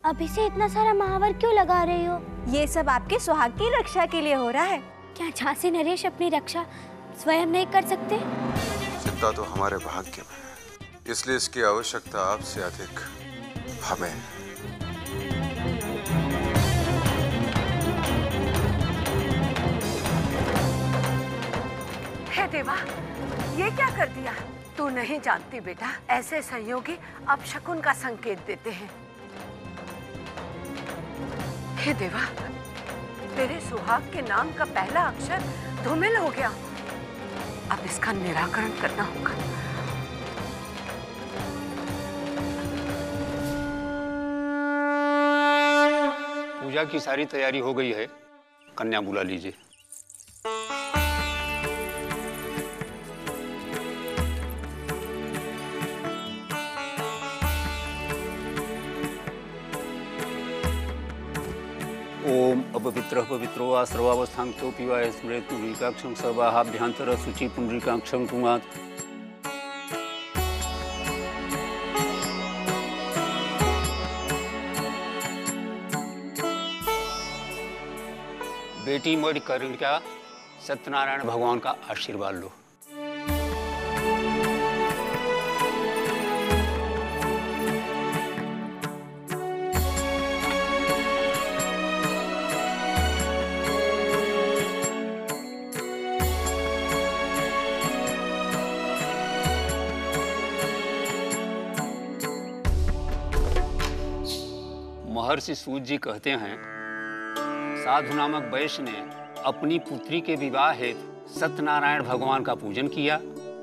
अभी से इतना सारा महावर क्यों लगा रही हो? ये सब आपके सुहाग की रक्षा के लिए हो रहा है। क्या झांसी नरेश अपनी रक्षा स्वयं नहीं कर सकते? चिंता तो हमारे भाग्य में है, इसलिए इसकी आवश्यकता आपसे अधिक हमें। हे देवा, ये क्या कर दिया? तू नहीं जानती बेटा, ऐसे संयोगी अपशकुन का संकेत देते हैं। हे देवा, तेरे सुहाग के नाम का पहला अक्षर धूमिल हो गया। अब इसका निराकरण करना होगा। पूजा की सारी तैयारी हो गई है, कन्या बुला लीजिए। ओम अपवित्र पवित्रो वा सर्वावस्थांतो पिवाय स्मृत पुंडरीकाक्षं सर्वाहाभ्यंतर शुचि पुंडरीकाक्षं कुमार। बेटी मणि कर्णिका सत्यनारायण भगवान का आशीर्वाद लो। महर्षि सूत जी कहते हैं, साधु नामक वैश्य ने अपनी पुत्री के विवाह हेतु सत्यनारायण भगवान का पूजन किया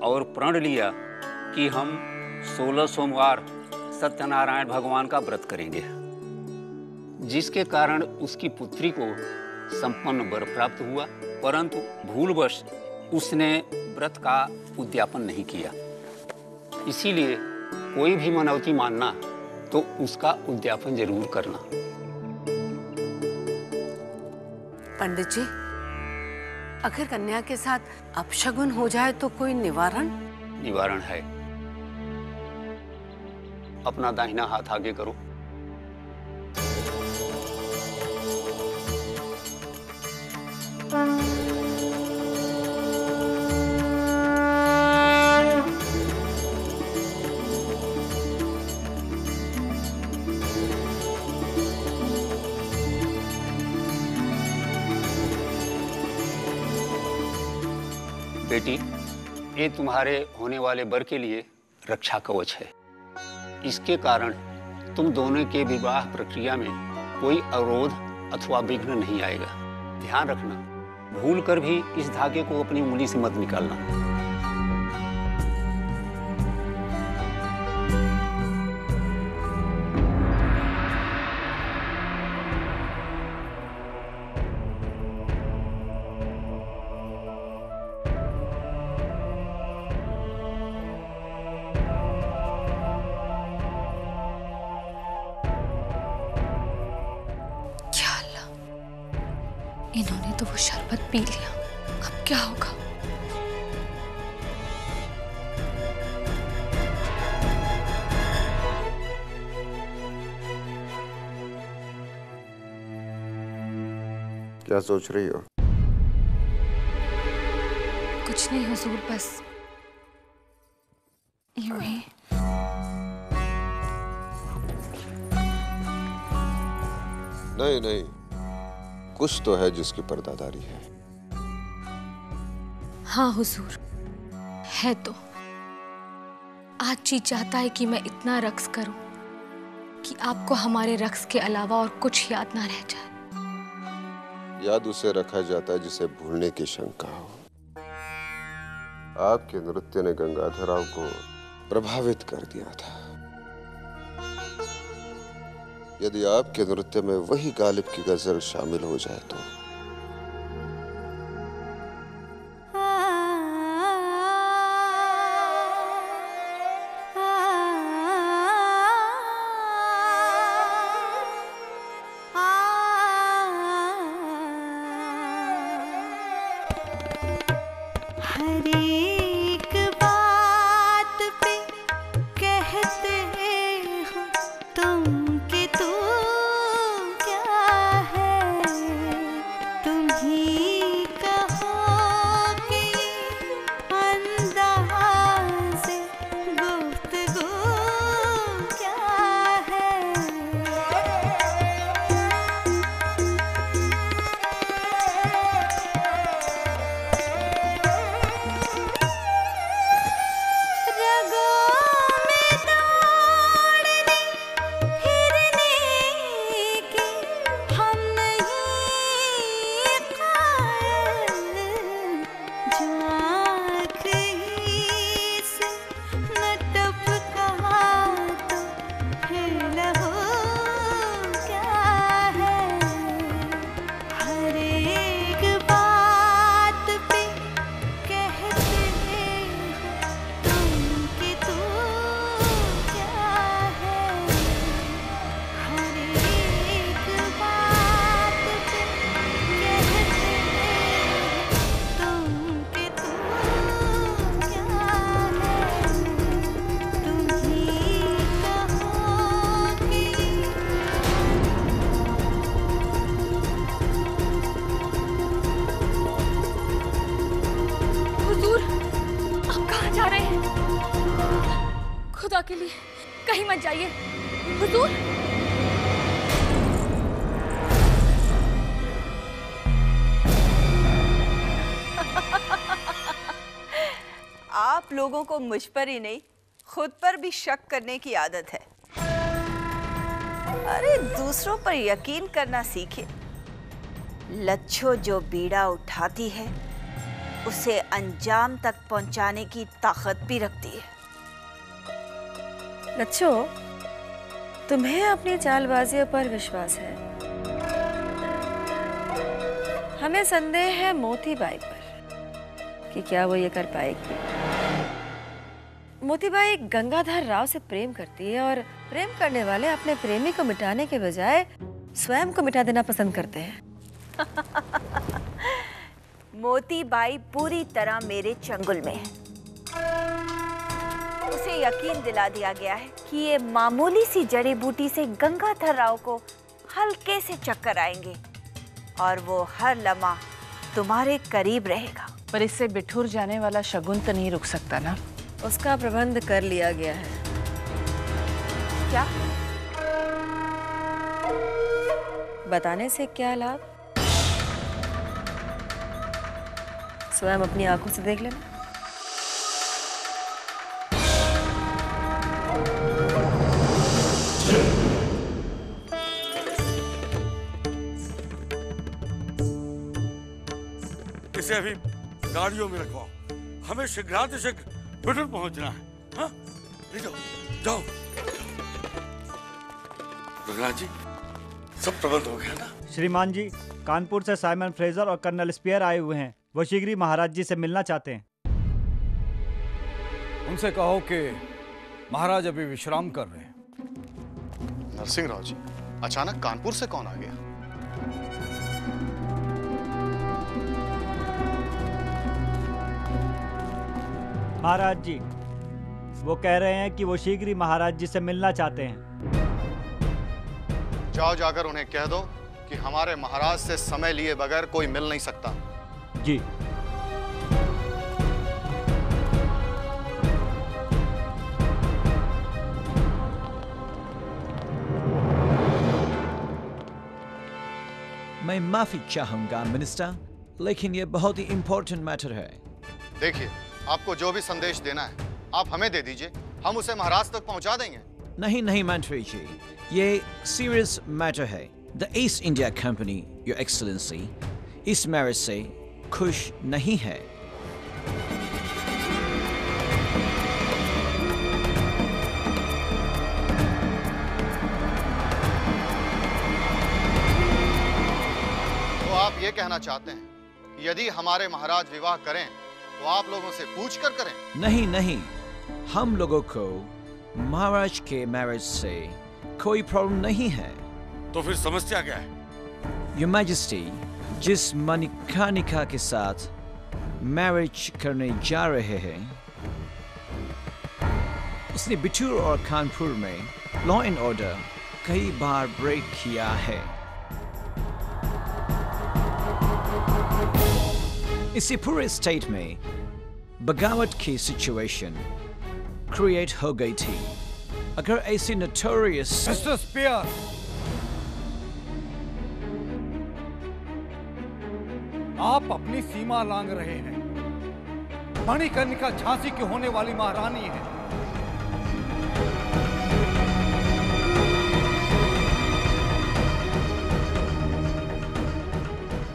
और प्रण लिया कि हम 16 सोमवार सत्यनारायण भगवान का व्रत करेंगे, जिसके कारण उसकी पुत्री को संपन्न वर प्राप्त हुआ, परंतु भूलवश उसने व्रत का उद्यापन नहीं किया। इसीलिए कोई भी मनौती मानना तो उसका उद्यापन जरूर करना। पंडित जी, अगर कन्या के साथ अपशगुन हो जाए तो कोई निवारण? निवारण है। अपना दाहिना हाथ आगे करो। बेटी, ये तुम्हारे होने वाले वर के लिए रक्षा कवच है। इसके कारण तुम दोनों के विवाह प्रक्रिया में कोई अवरोध अथवा विघ्न नहीं आएगा। ध्यान रखना, भूल कर भी इस धागे को अपनी उंगली से मत निकालना। इन्होंने तो वो शरबत पी लिया, अब क्या होगा? क्या सोच रही हो? कुछ नहीं हुजूर, बस यूं ही। नहीं नहीं, कुछ तो है जिसकी पर्दादारी है। हाँ हुजूर, है तो। आज जी चाहता है कि मैं इतना रक्स करूं कि आपको हमारे रक्स के अलावा और कुछ याद ना रह जाए। याद उसे रखा जाता है जिसे भूलने की शंका हो। आपके नृत्य ने गंगाधरराव को प्रभावित कर दिया था। यदि आपके नृत्य में वही गालिब की गजल शामिल हो जाए तो कहते हो तुम कि तू खुदा के लिए कहीं मत जाइए। हुजूर, आप लोगों को मुझ पर ही नहीं, खुद पर भी शक करने की आदत है। अरे दूसरों पर यकीन करना सीखे। लच्छो जो बीड़ा उठाती है उसे अंजाम तक पहुंचाने की ताकत भी रखती है। लच्छो, तुम्हें अपनी चालबाजियों पर विश्वास है। हमें संदेह है मोतीबाई पर कि क्या वो ये कर पाएगी। मोतीबाई गंगाधर राव से प्रेम करती है और प्रेम करने वाले अपने प्रेमी को मिटाने के बजाय स्वयं को मिटा देना पसंद करते हैं। मोतीबाई पूरी तरह मेरे चंगुल में है। उसे यकीन दिला दिया गया है कि ये मामूली सी जड़ी बूटी से गंगाधर राव को हल्के से चक्कर आएंगे और वो हर लम्हा तुम्हारे करीब रहेगा। पर इससे बिठुर जाने वाला शगुन तो नहीं रुक सकता ना? उसका प्रबंध कर लिया गया है। क्या? बताने से क्या लाभ? स्वयं अपनी आंखों से देख लेना। इसे अभी गाड़ियों में रखवाओ, हमें शीघ्रातिशीघ्र बिठुर पहुंचना है। हाँ, ले जाओ, जाओ। रघुनाथ जी, सब प्रबंध हो गया ना? श्रीमान जी, कानपुर से साइमन फ्रेजर और कर्नल स्पेयर आए हुए हैं। वो शीघ्र ही महाराज जी से मिलना चाहते हैं। उनसे कहो कि महाराज अभी विश्राम कर रहे हैं। नरसिंह राव जी, अचानक कानपुर से कौन आ गया? महाराज जी, वो कह रहे हैं कि वो शीघ्र ही महाराज जी से मिलना चाहते हैं। जाओ, जाकर उन्हें कह दो कि हमारे महाराज से समय लिए बगैर कोई मिल नहीं सकता। जी। मैं माफी चाहूंगा मिनिस्टर, लेकिन ये बहुत ही इंपॉर्टेंट मैटर है। देखिए, आपको जो भी संदेश देना है आप हमें दे दीजिए, हम उसे महाराज तक पहुंचा देंगे। नहीं नहीं मंत्री जी, ये सीरियस मैटर है। The east India company, your excellency, इस मैरिज से खुश नहीं है। तो आप ये कहना चाहते हैं कि यदि हमारे महाराज विवाह करें तो आप लोगों से पूछ कर करें? नहीं नहीं, हम लोगों को महाराज के मैरिज से कोई प्रॉब्लम नहीं है। तो फिर समस्या क्या है? योर मैजेस्टी, जिस मणिकर्णिका के साथ मैरिज करने जा रहे हैं, उसने बिठूर और कानपुर में लॉ एंड ऑर्डर कई बार ब्रेक किया है। इसी पूरे स्टेट में बगावत की सिचुएशन क्रिएट हो गई थी। अगर ऐसी नोटोरियस मिस्टर स्पेयर, आप अपनी सीमा लांघ रहे हैं। मणिकर्णिका झांसी की होने वाली महारानी है।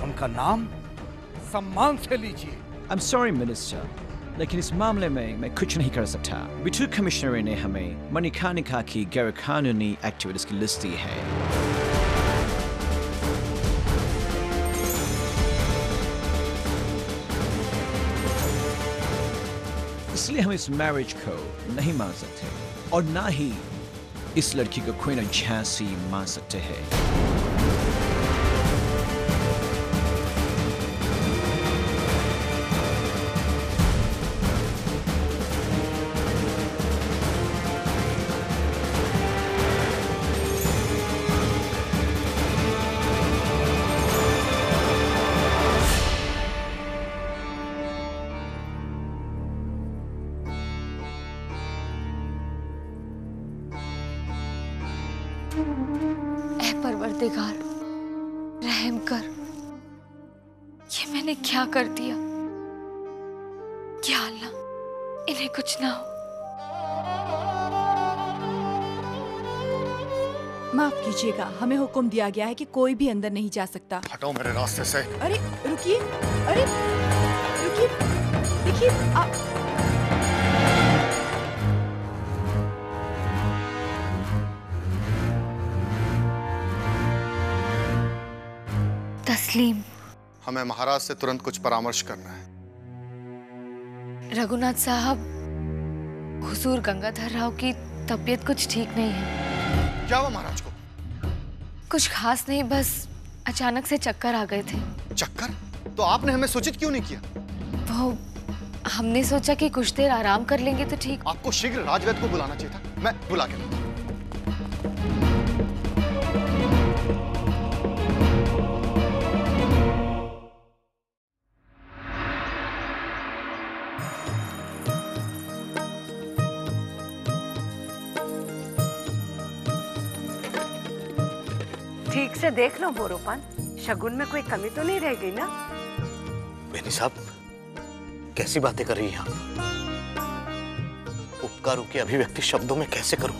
उनका नाम सम्मान से लीजिए। I'm sorry मिनिस्टर, लेकिन इस मामले में मैं कुछ नहीं कर सकता। बिठूर कमिश्नर ने हमें मणिकर्णिका की गैर कानूनी एक्टिविटीज की लिस्ट दी है। इसलिए हम इस मैरिज को नहीं मान सकते और ना ही इस लड़की को क्वीन ऑफ झांसी मान सकते हैं। रहम कर, ये मैंने क्या कर दिया? या अल्लाह, इन्हें कुछ ना हो। माफ कीजिएगा, हमें हुक्म दिया गया है कि कोई भी अंदर नहीं जा सकता। हटो मेरे रास्ते से। अरे रुकिए, अरे रुकिए, देखिए आप। तस्लीम, हमें महाराज से तुरंत कुछ परामर्श करना है। रघुनाथ साहब, हुजूर गंगाधर राव की तबीयत कुछ ठीक नहीं है। क्या हुआ महाराज को? कुछ खास नहीं, बस अचानक से चक्कर आ गए थे। चक्कर? तो आपने हमें सूचित क्यों नहीं किया? वो हमने सोचा कि कुछ देर आराम कर लेंगे तो ठीक। आपको शीघ्र राजवैद्य को बुलाना चाहिए था। मैं बुला के लाता हूं। ठीक से देख लो बोरोपन, शगुन में कोई कमी तो नहीं रह गई ना? बेनी साहब, कैसी बातें कर रही हैं आप? उपकारों की अभिव्यक्ति शब्दों में कैसे करूं?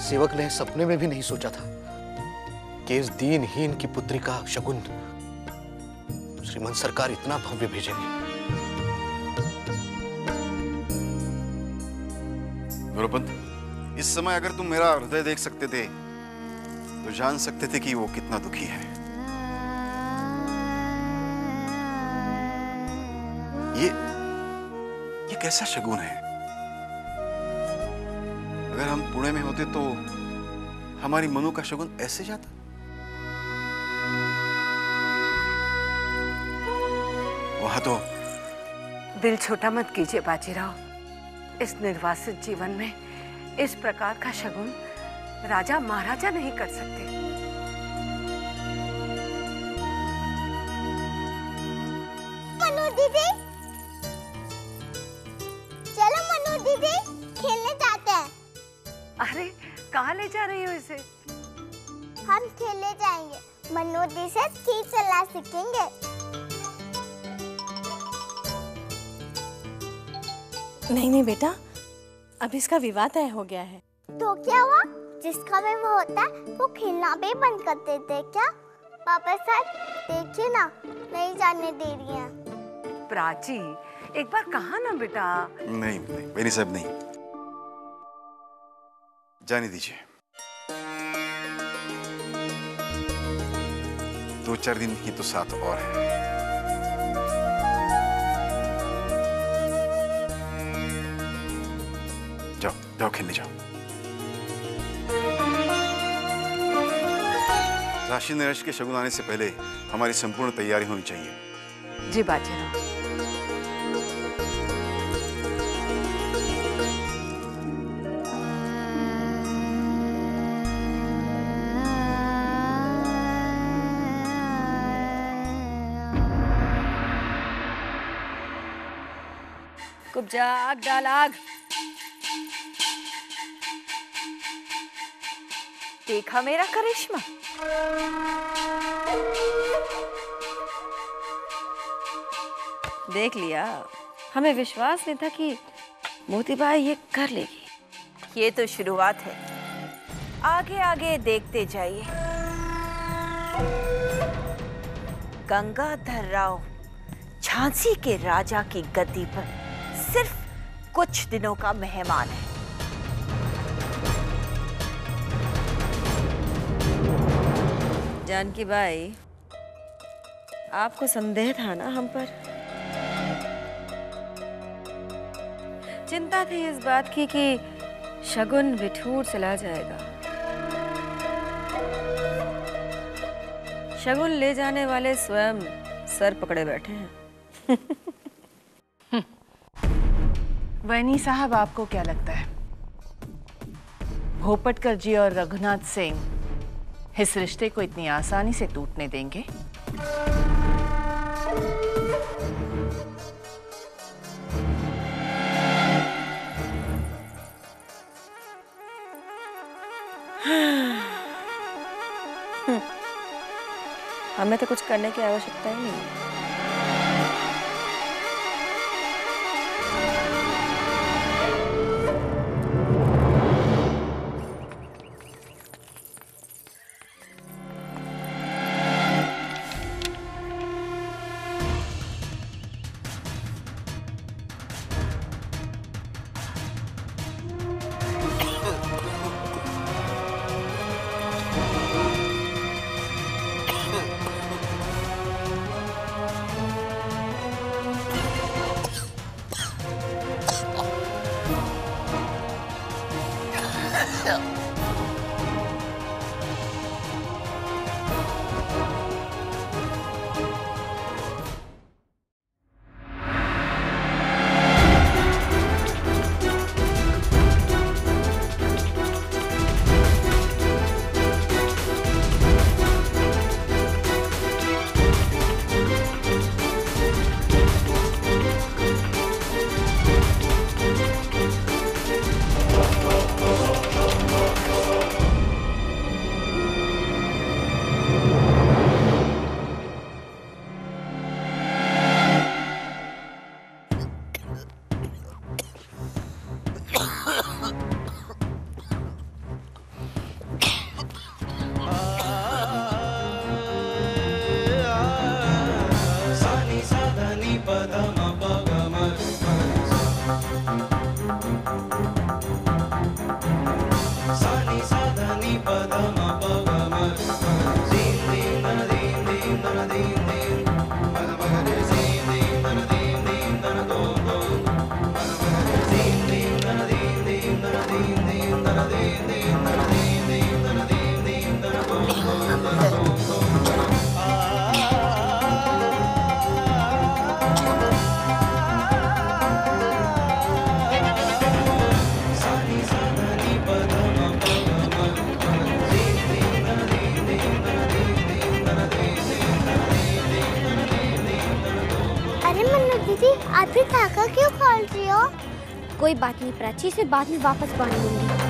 सेवक ने सपने में भी नहीं सोचा था कि इस दीनहीन की पुत्री का शगुन श्रीमंत सरकार इतना भव्य भेजेंगे। गुरुपंत, इस समय अगर तुम मेरा हृदय देख सकते थे तो जान सकते थे कि वो कितना दुखी है। ये कैसा शगुन है? अगर हम पुणे में होते तो हमारी मनु का शगुन ऐसे जाता? वहां तो दिल छोटा मत कीजिए बाजीराव। इस निर्वासित जीवन में इस प्रकार का शगुन राजा महाराजा नहीं कर सकते। मनु दीदी, चलो मनु दीदी, खेलने जाते हैं। अरे कहाँ ले जा रही हो इसे? हम खेलने जाएंगे, मनु दीदी से ठीक चला सीखेंगे। नहीं बेटा, अब इसका विवाह तय हो गया है। तो क्या हुआ? जिसका विवाह होता है वो खेलना भी बंद कर देते क्या? पापा साहब देखिए ना, नहीं जाने दे रही हैं। प्राची, एक बार कहा ना बेटा। नहीं बेनी साहब, नहीं जाने दीजिए। 2-4 दिन ही तो साथ और है। जाओ जाओ, खेलने जाओ। राशि नरेश के शगुन आने से पहले हमारी संपूर्ण तैयारी होनी चाहिए। जी बाजीराव। कुब्जा, आग डाल, आग। देखा मेरा करिश्मा? देख लिया, हमें विश्वास नहीं था कि मोतीबाई ये कर लेगी। ये तो शुरुआत है, आगे आगे देखते जाइए। गंगाधर राव झांसी के राजा की गद्दी पर सिर्फ कुछ दिनों का मेहमान है। जानकी बाई, आपको संदेह था ना हम पर? चिंता थी इस बात की कि शगुन बिठूर चला जाएगा। शगुन ले जाने वाले स्वयं सर पकड़े बैठे हैं। वैनी साहब, आपको क्या लगता है भोपटकर जी और रघुनाथ सिंह इस रिश्ते को इतनी आसानी से टूटने देंगे? हमें तो कुछ करने की आवश्यकता ही नहीं। आप भी धागा क्यों खोल रही हो? कोई बात नहीं प्राची, इसे बाद में वापस बांध लूंगी।